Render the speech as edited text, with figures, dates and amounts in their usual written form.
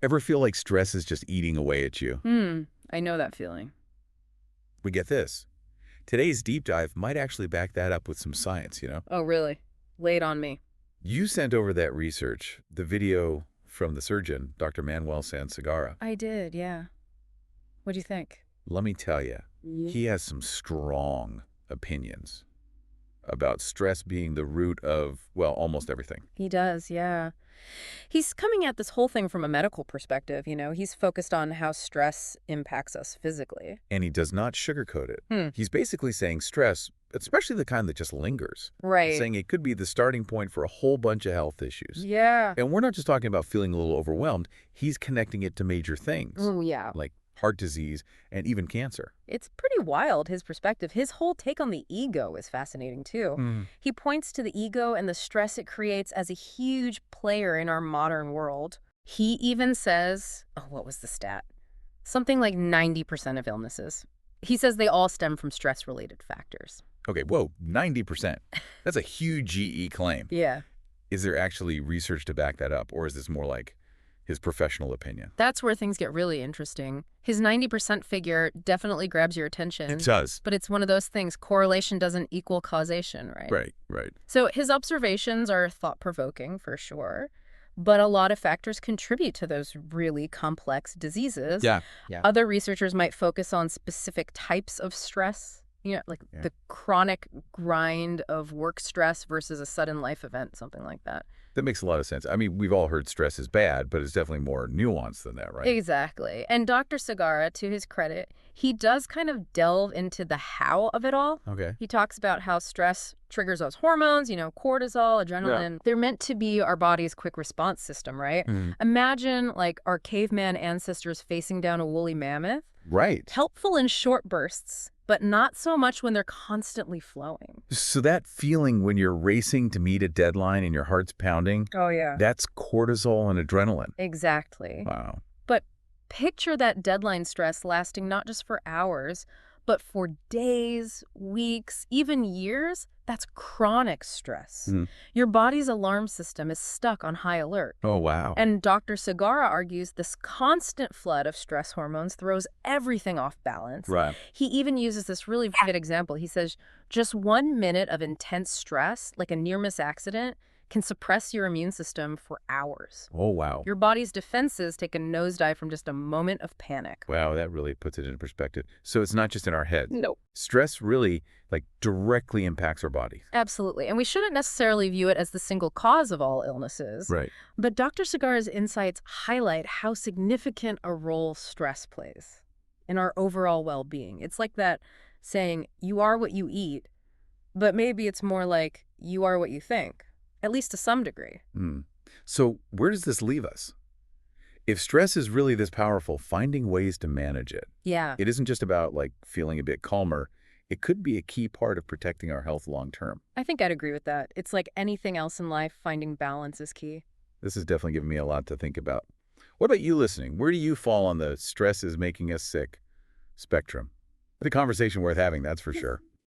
Ever feel like stress is just eating away at you? I know that feeling. We get this. Today's deep dive might actually back that up with some science, you know? Oh, really? Lay it on me. You sent over that research, the video from the surgeon, Dr. Manuel Segarra. I did, yeah. What do you think? Let me tell you, Yeah. he has some strong opinions about stress being the root of, well, almost everything. He does, yeah. He's coming at this whole thing from a medical perspective, you know. He's focused on how stress impacts us physically. And he does not sugarcoat it. He's basically saying stress, especially the kind that just lingers, Right. saying it could be the starting point for a whole bunch of health issues. Yeah. And we're not just talking about feeling a little overwhelmed. He's connecting it to major things, Oh, yeah. like heart disease and even cancer. It's pretty wild, his perspective. His whole take on the ego is fascinating, too. He points to the ego and the stress it creates as a huge player in our modern world. He even says, oh, what was the stat? Something like 90% of illnesses. He says they all stem from stress-related factors. Okay, whoa, 90%. That's a huge GE claim. Yeah. Is there actually research to back that up, or is this more like his professional opinion? That's where things get really interesting. His 90% figure definitely grabs your attention. It does. But it's one of those things, correlation doesn't equal causation, right? Right. So his observations are thought-provoking, for sure. But a lot of factors contribute to those really complex diseases. Yeah. Other researchers might focus on specific types of stress, you know, like the chronic grind of work stress versus a sudden life event, something like that. That makes a lot of sense. I mean, we've all heard stress is bad, but it's definitely more nuanced than that, right? Exactly. And Dr. Segarra, to his credit, he does kind of delve into the how of it all. Okay. He talks about how stress triggers those hormones, you know, cortisol, adrenaline. Yeah. They're meant to be our body's quick response system, right? Imagine like our caveman ancestors facing down a woolly mammoth. Right. Helpful in short bursts, but not so much when they're constantly flowing. So that feeling when you're racing to meet a deadline and your heart's pounding, Oh, yeah. that's cortisol and adrenaline. Exactly. Wow. But picture that deadline stress lasting not just for hours, but for days, weeks, even years. That's chronic stress. Your body's alarm system is stuck on high alert. Oh, wow. And Dr. Segarra argues this constant flood of stress hormones throws everything off balance. Right. He even uses this really vivid example. He says, just 1 minute of intense stress, like a near-miss accident, can suppress your immune system for hours. Oh, wow. Your body's defenses take a nosedive from just a moment of panic. Wow, that really puts it into perspective. So it's not just in our heads. No. Stress really, directly impacts our bodies. Absolutely. And we shouldn't necessarily view it as the single cause of all illnesses. Right. But Dr. Segarra's insights highlight how significant a role stress plays in our overall well-being. It's like that saying, you are what you eat, but maybe it's more like you are what you think. At least to some degree. So where does this leave us? If stress is really this powerful, finding ways to manage it. Yeah. It isn't just about feeling a bit calmer. It could be a key part of protecting our health long term. I think I'd agree with that. It's like anything else in life, finding balance is key. This has definitely given me a lot to think about. What about you listening? Where do you fall on the stress is making us sick spectrum? The conversation worth having, that's for sure.